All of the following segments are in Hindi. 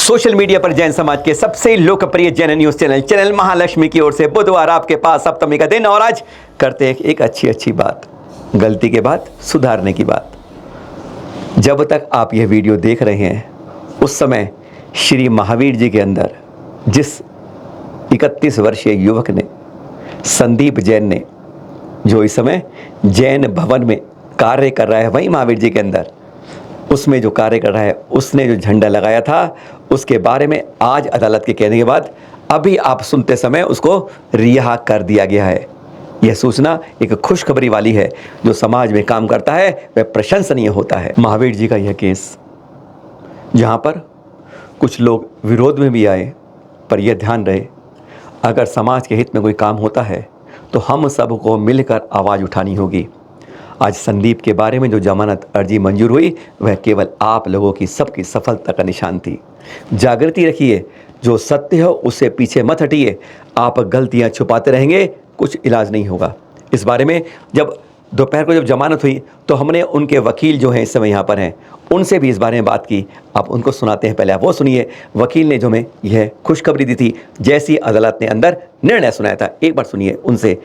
सोशल मीडिया पर जैन समाज के सबसे लोकप्रिय जैन न्यूज चैनल महालक्ष्मी की ओर से बुधवार आपके पास सप्तमी का दिन, और आज करते हैं एक अच्छी बात, गलती के बाद सुधारने की बात। जब तक आप यह वीडियो देख रहे हैं उस समय श्री महावीर जी के अंदर जिस 31 वर्षीय युवक ने, संदीप जैन ने, जो इस समय जैन भवन में कार्य कर रहा है, वही महावीर जी के अंदर उसमें जो कार्य कर रहा है, उसने जो झंडा लगाया था, उसके बारे में आज अदालत के कहने के बाद अभी आप सुनते समय उसको रिहा कर दिया गया है। यह सूचना एक खुशखबरी वाली है। जो समाज में काम करता है वह प्रशंसनीय होता है। महावीर जी का यह केस, जहाँ पर कुछ लोग विरोध में भी आए, पर यह ध्यान रहे, अगर समाज के हित में कोई काम होता है तो हम सबको मिलकर आवाज़ उठानी होगी। आज संदीप के बारे में जो जमानत अर्जी मंजूर हुई वह केवल आप लोगों की सबकी सफलता का निशान थी। जागृति रखिए, जो सत्य हो उससे पीछे मत हटिए। आप गलतियां छुपाते रहेंगे, कुछ इलाज नहीं होगा। इस बारे में जब दोपहर को जब जमानत हुई तो हमने उनके वकील जो हैं इस समय यहाँ पर हैं, उनसे भी इस बारे में बात की। आप उनको सुनाते हैं, पहले आप वो सुनिए। वकील ने जो हमें यह खुशखबरी दी थी, जैसी अदालत ने अंदर निर्णय सुनाया था, एक बार सुनिए उनसे।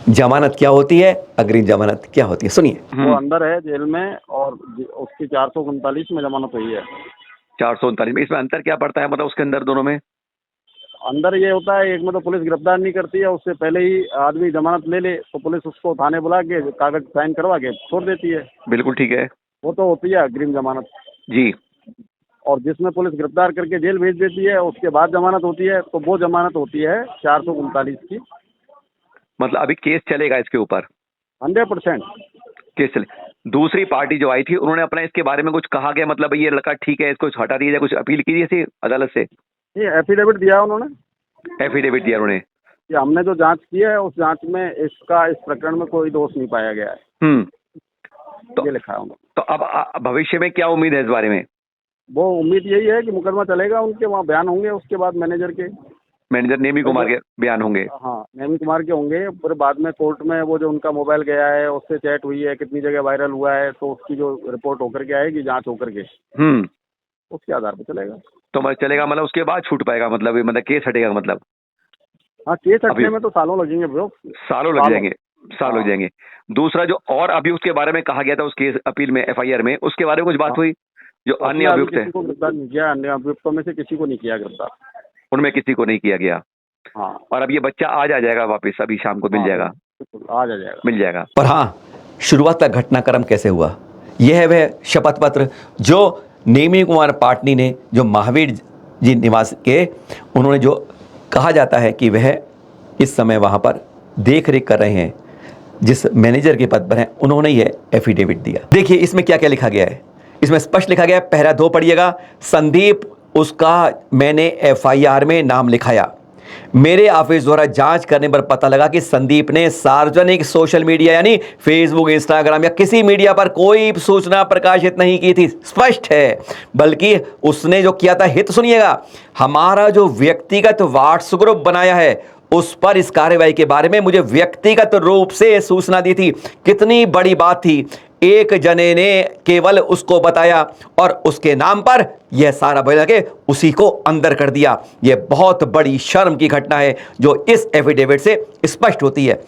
जमानत क्या होती है, अग्रिम जमानत क्या होती है, सुनिए। वो अंदर है जेल में और उसकी 439 में जमानत हुई है। 439 में, इसमें अंतर क्या पड़ता है, मतलब उसके अंदर दोनों में? अंदर ये होता है, एक में तो पुलिस गिरफ्तार नहीं करती है, उससे पहले ही आदमी जमानत ले ले तो पुलिस उसको थाने बुला के कागज साइन करवा के छोड़ देती है। बिल्कुल ठीक है, वो तो होती है अग्रिम जमानत जी। और जिसमें पुलिस गिरफ्तार करके जेल भेज देती है उसके बाद जमानत होती है, तो वो जमानत होती है 439 की। मतलब अभी केस चलेगा इसके ऊपर? 100% केस चले। दूसरी पार्टी जो आई थी उन्होंने अपना इसके बारे में कुछ कहा गया, मतलब ये लड़का ठीक है, इसको हटा दिया जाए, कुछ अपील की थी अदालत से? ये एफिडेविट दिया उन्होंने। एफिडेविट दिया उन्होंने कि हमने जो जांच की है उस जांच में इसका इस प्रकरण में कोई दोष नहीं पाया गया है। तो ये लिखा है उन्होंने। तो अब भविष्य में क्या उम्मीद है इस बारे में? वो उम्मीद यही है कि मुकदमा चलेगा, उनके वहाँ बयान होंगे, उसके बाद मैनेजर नेमी कुमार के बयान होंगे। हाँ, नेमी कुमार के होंगे। फिर बाद में कोर्ट में वो जो उनका मोबाइल गया है, उससे चैट हुई है, कितनी जगह वायरल हुआ है, तो उसकी जो रिपोर्ट होकर के आएगी, जांच होकर के, उसके आधार पर चलेगा। तो मतलब चलेगा, मतलब उसके बाद छूट पाएगा, मतलब केस हटेगा, मतलब? हाँ, केस हटने में तो सालों लगेंगे ब्रो, सालों लग जाएंगे, साल लग जाएंगे। दूसरा जो और अभी उसके बारे में कहा गया था उस केस अपील में, FIR में, उसके बारे में कुछ बात हुई? जो अन्य अभियुक्त है, किसी को गिरफ्तार नहीं किया, अन्य अभियुक्तों में से किसी को नहीं किया गिरफ्तार, उनमें किसी को नहीं किया गया। हाँ। और अब ये बच्चा आज आ जाएगा वापस, अभी शाम को मिल जाएगा, आज आ जाएगा, मिल जाएगा। और हाँ, शुरुआत का घटनाक्रम कैसे हुआ, यह है वह शपथ पत्र जो नेमी कुमार पाटनी ने, जो महावीर जी निवास के, उन्होंने जो कहा जाता है कि वह इस समय वहाँ पर देख रेख कर रहे हैं, जिस मैनेजर के पद पर हैं, उन्होंने यह एफिडेविट दिया। देखिए इसमें क्या क्या लिखा गया है। इसमें स्पष्ट लिखा गया है, पहला 2 पढ़िएगा। संदीप, उसका मैंने FIR में नाम लिखाया। मेरे ऑफिस द्वारा जांच करने पर पता लगा कि संदीप ने सार्वजनिक सोशल मीडिया यानी फेसबुक, इंस्टाग्राम या किसी मीडिया पर कोई सूचना प्रकाशित नहीं की थी, स्पष्ट है। बल्कि उसने जो किया था, हित सुनिएगा, हमारा जो व्यक्तिगत व्हाट्सएप ग्रुप बनाया है उस पर इस कार्रवाई के बारे में मुझे व्यक्तिगत रूप से सूचना दी थी। कितनी बड़ी बात थी, एक जने ने केवल उसको बताया और उसके नाम पर यह सारा बजा के उसी को अंदर कर दिया। यह बहुत बड़ी शर्म की घटना है जो इस एफिडेविट से स्पष्ट होती है।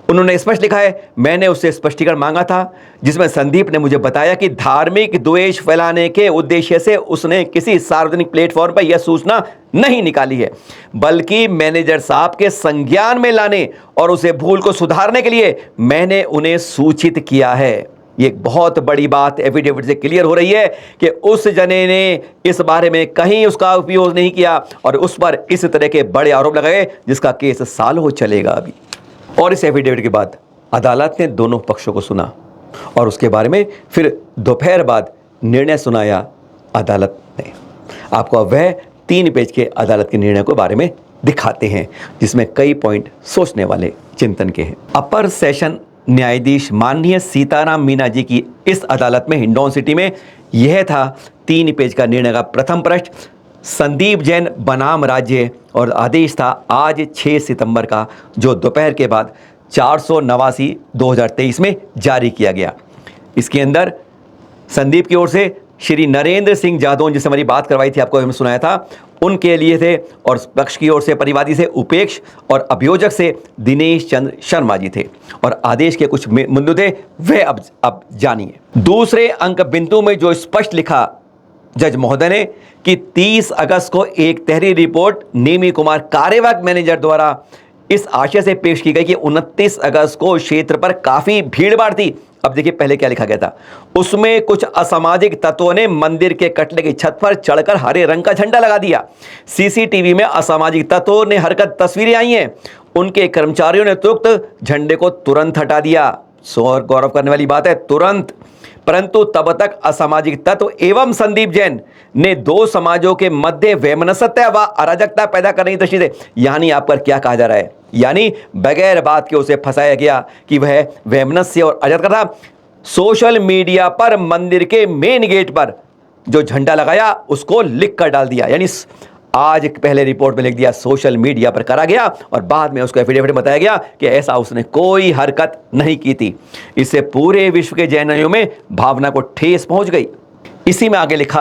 उन्होंने स्पष्ट लिखा है, मैंने उससे स्पष्टीकरण मांगा था जिसमें संदीप ने मुझे बताया कि धार्मिक द्वेष फैलाने के उद्देश्य से उसने किसी सार्वजनिक प्लेटफॉर्म पर यह सूचना नहीं निकाली है, बल्कि मैनेजर साहब के संज्ञान में लाने और उसे भूल को सुधारने के लिए मैंने उन्हें सूचित किया है। ये एक बहुत बड़ी बात एफिडेविट से क्लियर हो रही है कि उस जने ने इस बारे में कहीं उसका उपयोग नहीं किया और उस पर इस तरह के बड़े आरोप लगाए जिसका केस सालों चलेगा अभी। और इस एफिडेविट के बाद अदालत ने दोनों पक्षों को सुना और उसके बारे में फिर दोपहर बाद निर्णय सुनाया अदालत ने। आपको अब वह 3 पेज के अदालत के निर्णय के बारे में दिखाते हैं, जिसमें कई पॉइंट सोचने वाले, चिंतन के हैं। अपर सेशन न्यायाधीश माननीय सीताराम मीना जी की इस अदालत में हिंडौन सिटी में यह था 3 पेज का निर्णय का प्रथम पृष्ठ। संदीप जैन बनाम राज्य, और आदेश था आज 6 सितंबर का, जो दोपहर के बाद 489/2023 में जारी किया गया। इसके अंदर संदीप की ओर से श्री नरेंद्र सिंह जादौन, जिससे हमारी बात करवाई थी, आपको हमने सुनाया था, उनके लिए थे, और पक्ष की ओर से परिवादी से उपेक्ष और अभियोजक से दिनेश चंद्र शर्मा जी थे। और आदेश के कुछ मुद्दे थे, वह अब जानिए। दूसरे अंक बिंदु में जो स्पष्ट लिखा जज महोदय ने कि 30 अगस्त को एक तहरीर रिपोर्ट नेमी कुमार कार्यवाहक मैनेजर द्वारा इस आशय से पेश की गई कि 29 अगस्त को क्षेत्र पर काफी भीड़भाड़ थी। अब देखिए पहले क्या लिखा गया था, उसमें कुछ असामाजिक तत्वों ने मंदिर के कटले की छत पर चढ़कर हरे रंग का झंडा लगा दिया। सीसीटीवी में असामाजिक तत्वों ने हरकत तस्वीरें आई हैं। उनके कर्मचारियों ने तुरंत झंडे को तुरंत हटा दिया। और गौरव करने वाली बात है, तुरंत। परंतु तब तक असामाजिक तत्व एवं संदीप जैन ने दो समाजों के मध्य वैमनस्यता व अराजकता पैदा करने की दृष्टि से, यानी आप पर क्या कहा जा रहा है, यानी बगैर बात के उसे फंसाया गया कि वह वैमनस्य और अराजकता था। सोशल मीडिया पर मंदिर के मेन गेट पर जो झंडा लगाया उसको लिख कर डाल दिया, यानी आज पहले रिपोर्ट में लिख दिया सोशल मीडिया पर करा गया, और बाद में उसको एफिडेविट बताया गया कि ऐसा उसने कोई हरकत नहीं की थी। इससे पूरे विश्व के जैनियों में भावना को ठेस पहुंच गई। इसी में आगे लिखा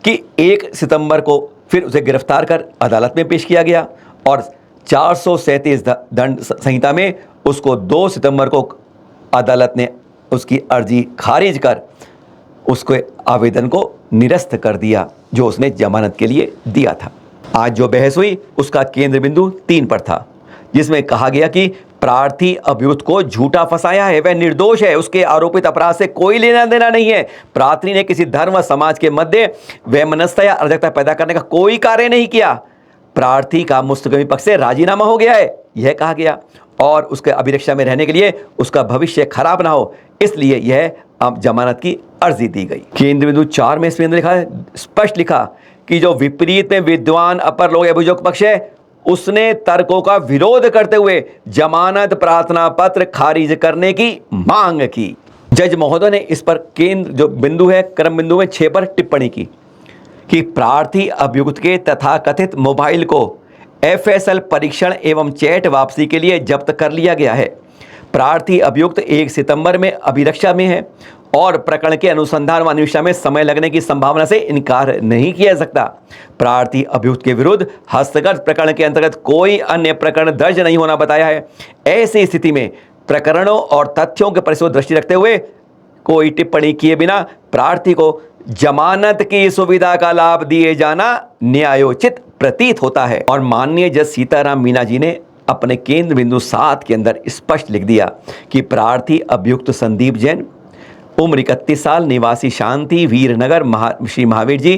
कि 1 सितंबर को फिर उसे गिरफ्तार कर अदालत में पेश किया गया, और 437 दंड संहिता में उसको 2 सितंबर को अदालत ने उसकी अर्जी खारिज कर उसके आवेदन को निरस्त कर दिया जो उसने जमानत के लिए दिया था। आज जो बहस हुई उसका केंद्र बिंदु 3 पर था, जिसमें कहा गया कि प्रार्थी अभियुक्त को झूठा फंसाया है, वह निर्दोष है, उसके आरोपित अपराध से कोई लेना देना नहीं है। प्रार्थी ने किसी धर्म व समाज के मध्य वैमनस्यता या अराजकता पैदा करने का कोई कार्य नहीं किया। प्रार्थी का मुस्तकबिल पक्ष से राजीनामा हो गया है, यह कहा गया, और उसके अभिरक्षा में रहने के लिए उसका भविष्य खराब ना हो, इसलिए यह जमानत की अर्जी दी गई। केंद्र बिंदु 4 में इसमें लिखा है, स्पष्ट लिखा कि जो विपरीत में विद्वान अपर लोग अभियोग पक्ष है, उसने तर्कों का विरोध करते हुए जमानत प्रार्थना पत्र खारिज करने की मांग की। जज महोदय ने इस पर केंद्र जो बिंदु है क्रम बिंदु में 6 पर टिप्पणी की कि प्रार्थी अभियुक्त के तथाकथित मोबाइल को एफएसएल परीक्षण एवं चैट वापसी के लिए जब्त कर लिया गया है। प्रार्थी अभियुक्त 1 सितंबर में अभिरक्षा में है और प्रकरण के अनुसंधान व अन्वेषण में समय लगने की संभावना से इनकार नहीं किया जा सकता। प्रार्थी अभियुक्त के विरुद्ध हस्तगत प्रकरण के अंतर्गत कोई अन्य प्रकरण दर्ज नहीं होना बताया है। ऐसी स्थिति में प्रकरणों और तथ्यों के परिशोध दृष्टि रखते हुए कोई टिप्पणी किए बिना प्रार्थी को जमानत की सुविधा का लाभ दिए जाना न्यायोचित प्रतीत होता है। और माननीय जज सीताराम मीना जी ने अपने केंद्र बिंदु 7 के अंदर स्पष्ट लिख दिया कि प्रार्थी अभियुक्त संदीप जैन, उम्र 31 साल, निवासी शांति वीरनगर, श्री महावीर जी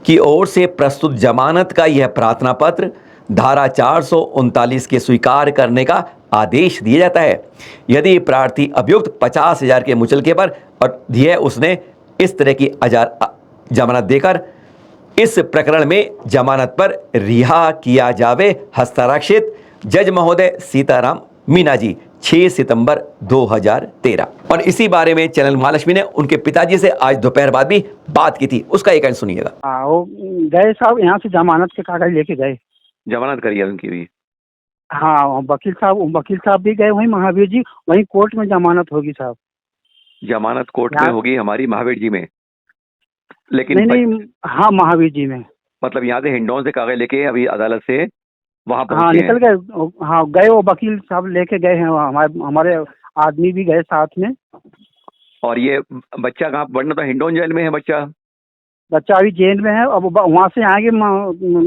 की ओर से प्रस्तुत जमानत का यह प्रार्थना पत्र धारा 439 के स्वीकार करने का आदेश दिया जाता है। यदि प्रार्थी अभियुक्त 50,000 के मुचलके पर और यह उसने इस तरह की जमानत देकर इस प्रकरण में जमानत पर रिहा किया जावे। हस्ताक्षरित जज महोदय सीताराम मीना जी, 6 सितंबर 2013। और इसी बारे में चैनल महालक्ष्मी ने उनके पिताजी से आज दोपहर बाद भी बात की थी, उसका एक अंश सुनिएगा। वो गए साहब यहाँ से जमानत के कागज लेके गए। जमानत करी है उनकी भी? हाँ, वकील साहब भी गए, वहीं महावीर जी, वहीं कोर्ट में जमानत होगी साहब। जमानत कोर्ट में होगी हमारी महावीर जी में, लेकिन नहीं, हाँ महावीर जी में। मतलब यहाँ से हिंडौन से कागज लेके अभी अदालत से वहाँ हाँ निकल गए। हाँ गए, वो वकील साहब लेके गए हैं, हमारे आदमी भी गए साथ में। और ये बच्चा कहाँ पढ़ना था? हिंडौन जेल में है बच्चा अभी जेल में है। अब वहाँ से आएंगे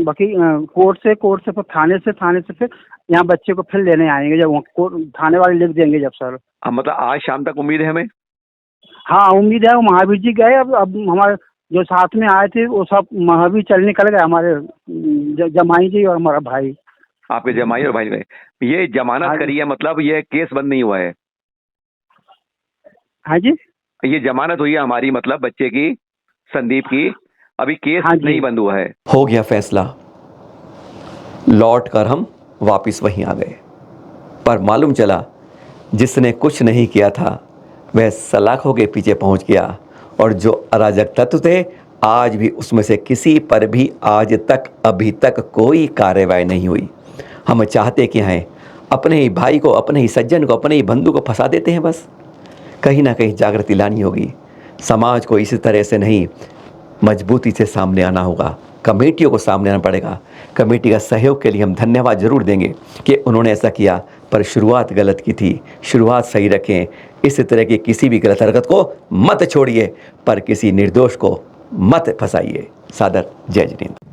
वकील कोर्ट से फिर थाने से फिर यहाँ बच्चे को फिर लेने आएंगे, जब थाने वाले लिख देंगे जब सर। मतलब आज शाम तक उम्मीद है हमें? हाँ उम्मीद है। महावीर जी गए, अब हमारे जो साथ में आए थे वो सब महावीर चल निकल गए, हमारे जमाई जी और हमारा भाई। आपके जमाई और भाई गए। ये जमानत करी है, मतलब ये केस बंद नहीं हुआ है? हाँ जी, ये जमानत हुई है हमारी, मतलब बच्चे की, संदीप की, अभी केस नहीं बंद हुआ है। हो गया फैसला, लौट कर हम वापिस वहीं आ गए, पर मालूम चला जिसने कुछ नहीं किया था वह सलाखों के पीछे पहुंच गया, और जो अराजक तत्व थे आज भी उसमें से किसी पर भी आज तक अभी तक कोई कार्रवाई नहीं हुई। हम चाहते क्या हैं? अपने ही भाई को, अपने ही सज्जन को, अपने ही बंधु को फंसा देते हैं। बस कहीं ना कहीं जागृति लानी होगी। समाज को इसी तरह से नहीं, मजबूती से सामने आना होगा, कमेटियों को सामने आना पड़ेगा। कमेटी का सहयोग के लिए हम धन्यवाद ज़रूर देंगे कि उन्होंने ऐसा किया, पर शुरुआत गलत की थी। शुरुआत सही रखें, इस तरह की किसी भी गलत हरकत को मत छोड़िए, पर किसी निर्दोष को मत फंसाइए। सादर जय जिनेंद्र।